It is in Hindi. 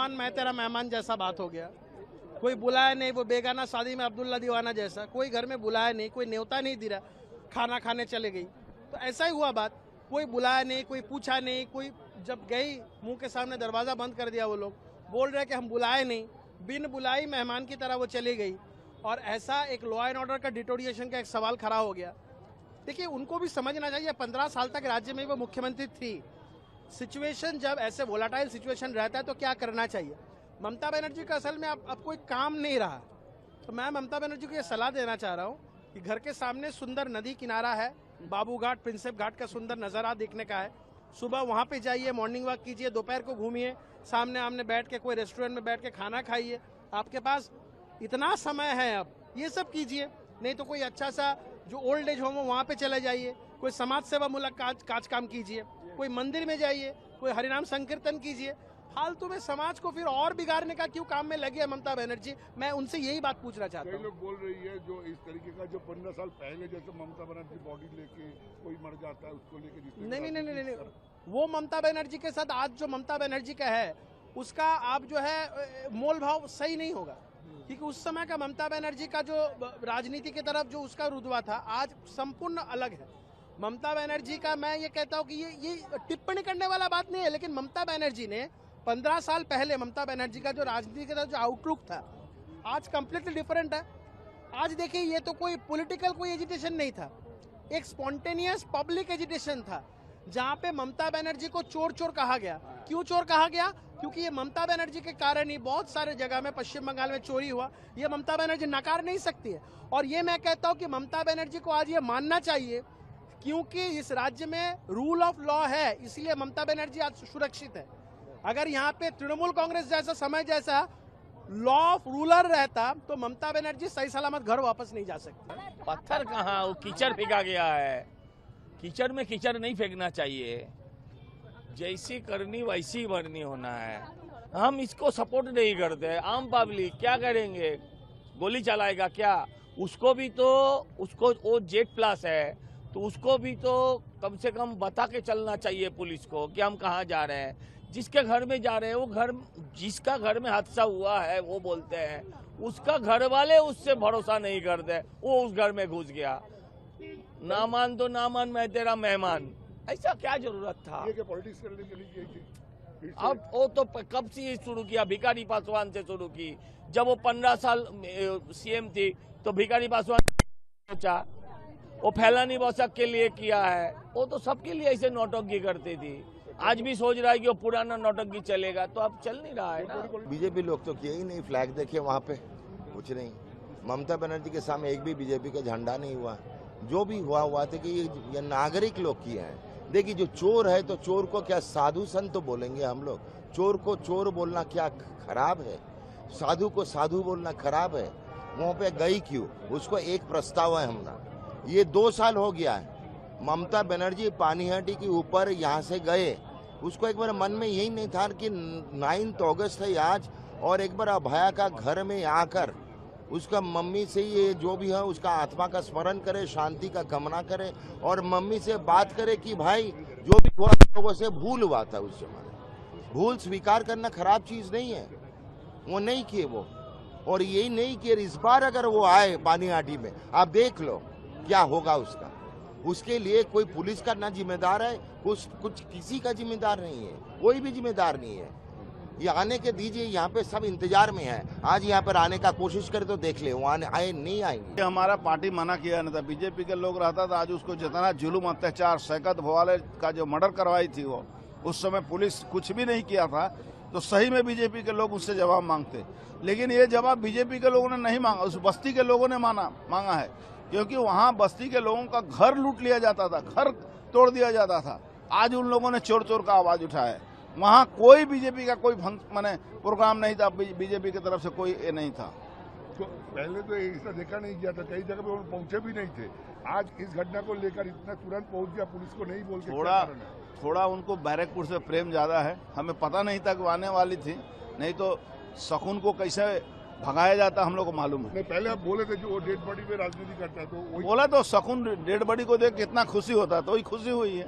मेहमान मैं तेरा मेहमान जैसा बात हो गया। कोई बुलाया नहीं, वो बेगाना शादी में अब्दुल्ला दीवाना जैसा, कोई घर में बुलाया नहीं, कोई न्योता नहीं दिया, खाना खाने चले गई। तो ऐसा ही हुआ बात, कोई बुलाया नहीं, कोई पूछा नहीं, कोई जब गई मुंह के सामने दरवाज़ा बंद कर दिया। वो लोग बोल रहे कि हम बुलाए नहीं, बिन बुलाई मेहमान की तरह वो चली गई। और ऐसा एक लॉ एंड ऑर्डर का डिटोरिएशन का एक सवाल खड़ा हो गया। देखिए, उनको भी समझना चाहिए, 15 साल तक राज्य में वो मुख्यमंत्री थी। सिचुएशन जब ऐसे वोलाटाइल सिचुएशन रहता है तो क्या करना चाहिए। ममता बनर्जी का असल में अब कोई काम नहीं रहा। तो मैं ममता बनर्जी को ये सलाह देना चाह रहा हूँ कि घर के सामने सुंदर नदी किनारा है, बाबू घाट, प्रिंसेप घाट का सुंदर नज़ारा देखने का है। सुबह वहाँ पे जाइए, मॉर्निंग वॉक कीजिए, दोपहर को घूमिए, सामने आमने बैठ के कोई रेस्टोरेंट में बैठ के खाना खाइए। आपके पास इतना समय है, अब ये सब कीजिए। नहीं तो कोई अच्छा सा जो ओल्ड एज होम हो वहाँ पे चले जाइए, कोई समाज सेवा मूलक काज काम कीजिए, कोई मंदिर में जाइए, कोई हरिनाम संकीर्तन कीजिए। फालतू में समाज को फिर और बिगाड़ने का क्यों काम में लगी है ममता बनर्जी। मैं उनसे यही बात पूछना चाहता हूँ। कई लोग बोल रही है जो इस तरीके का जो 15 साल पहले जैसे ममता बनर्जी बॉडी लेके कोई मर जाता है उसको लेके नहीं, वो ममता बनर्जी के साथ आज जो ममता बनर्जी का है उसका आप जो है मोल भाव सही नहीं होगा। क्योंकि उस समय का ममता बनर्जी का जो राजनीति की तरफ जो उसका रुतबा था आज संपूर्ण अलग है। ममता बनर्जी का मैं ये कहता हूँ कि ये टिप्पणी करने वाला बात नहीं है, लेकिन ममता बनर्जी ने 15 साल पहले ममता बनर्जी का जो राजनीति का जो आउटलुक था आज कंप्लीटली डिफरेंट है। आज देखिए, ये तो कोई पॉलिटिकल कोई एजिटेशन नहीं था, एक स्पॉन्टेनियस पब्लिक एजिटेशन था जहाँ पे ममता बनर्जी को चोर चोर कहा गया। क्यों चोर कहा गया? क्योंकि ये ममता बनर्जी के कारण ही बहुत सारे जगह में पश्चिम बंगाल में चोरी हुआ। ये ममता बनर्जी नकार नहीं सकती है। और ये मैं कहता हूँ कि ममता बनर्जी को आज ये मानना चाहिए, क्योंकि इस राज्य में रूल ऑफ लॉ है, इसलिए ममता बनर्जी आज सुरक्षित है। अगर यहाँ पे तृणमूल कांग्रेस जैसा समय जैसा लॉ ऑफ रूलर रहता तो ममता बनर्जी सही सलामत घर वापस नहीं जा सकती। पत्थर कहाँ, वो कीचड़ फेंका गया है। कीचड़ में कीचड़ नहीं फेंकना चाहिए, जैसी करनी वैसी भरनी होना है। हम इसको सपोर्ट नहीं करते। आम पब्लिक क्या करेंगे, गोली चलाएगा क्या? उसको भी तो, उसको वो जेट प्लस है तो उसको भी तो कम से कम बता के चलना चाहिए पुलिस को कि हम कहाँ जा रहे हैं। जिसके घर में जा रहे हैं वो घर, जिसका घर में हादसा हुआ है वो बोलते हैं, उसका घर वाले उससे भरोसा नहीं करते, वो उस घर में घुस गया। ना मान तो ना मान, मैं तेरा मेहमान, ऐसा क्या जरूरत था? ये पॉलिटिक्स करने के लिए की थी। अब वो तो कब से शुरू किया, भिखारी पासवान से शुरू की। जब वो 15 साल सीएम थी तो भिखारी पासवान सोचा, वो फैलानी बौसक के लिए किया है। वो तो सबके लिए ऐसे नौटंकी करती थी। आज भी सोच रहा है कि वो पुराना नौटंकी चलेगा, तो अब चल नहीं रहा है ना। बीजेपी लोग तो किए ही नहीं, फ्लैग देखे वहाँ पे कुछ नहीं। ममता बनर्जी के सामने एक भी बीजेपी का झंडा नहीं हुआ। जो भी हुआ था कि ये नागरिक लोग किए हैं। देखिए, जो चोर है तो चोर को क्या साधु संत तो बोलेंगे हम लोग? चोर को चोर बोलना क्या खराब है? साधु को साधु बोलना खराब है? वहाँ पे गई क्यों? उसको एक प्रस्ताव है हमारा। ये 2 साल हो गया है, ममता बनर्जी पानीहाटी के ऊपर यहाँ से गए, उसको एक बार मन में यही नहीं था कि 9 अगस्त है आज, और एक बार अभया का घर में आकर उसका मम्मी से ये जो भी है उसका आत्मा का स्मरण करे, शांति का कामना करे, और मम्मी से बात करे कि भाई जो भी हुआ लोगों से भूल हुआ था उस समय। भूल स्वीकार करना खराब चीज नहीं है, वो नहीं किए वो। और यही नहीं कि इस बार अगर वो आए पानीहाटी में, आप देख लो क्या होगा उसका। उसके लिए कोई पुलिस का ना जिम्मेदार है, कुछ किसी का जिम्मेदार नहीं है, कोई भी जिम्मेदार नहीं है। ये आने के दीजिए, यहाँ पे सब इंतजार में है। आज यहाँ पर आने का कोशिश करे तो देख ले, वो आए नहीं आएंगे। हमारा पार्टी मना किया नहीं था, बीजेपी के लोग रहता था। आज उसको जितना जुलूम अत्याचार, शैकत भोवाले का जो मर्डर करवाई थी वो, उस समय पुलिस कुछ भी नहीं किया था, तो सही में बीजेपी के लोग उससे जवाब मांगते। लेकिन ये जवाब बीजेपी के लोगों ने नहीं मांगा, उस बस्ती के लोगों ने मांगा है। क्योंकि वहाँ बस्ती के लोगों का घर लूट लिया जाता था, घर तोड़ दिया जाता था। आज उन लोगों ने चोर चोर का आवाज उठाया है। वहाँ कोई बीजेपी का कोई माने प्रोग्राम नहीं था, बीजेपी की तरफ से कोई ये नहीं था। तो पहले तो ऐसा देखा नहीं गया था, कई जगह पे वो पहुंचे भी नहीं थे। आज इस घटना को लेकर इतना तुरंत पहुंच गया, पुलिस को नहीं बोल के थोड़ा उनको बैरकपुर से प्रेम ज्यादा है। हमें पता नहीं था कि वो आने वाली थी, नहीं तो शकुन को कैसे भगाया जाता हम लोग को मालूम है। नहीं, पहले आप बोले थे जो वो डेड बॉडी पे राजनीति करता है, तो बोला तो शकुन डेड बॉडी को देख कितना खुशी होता, तो वही खुशी हुई है।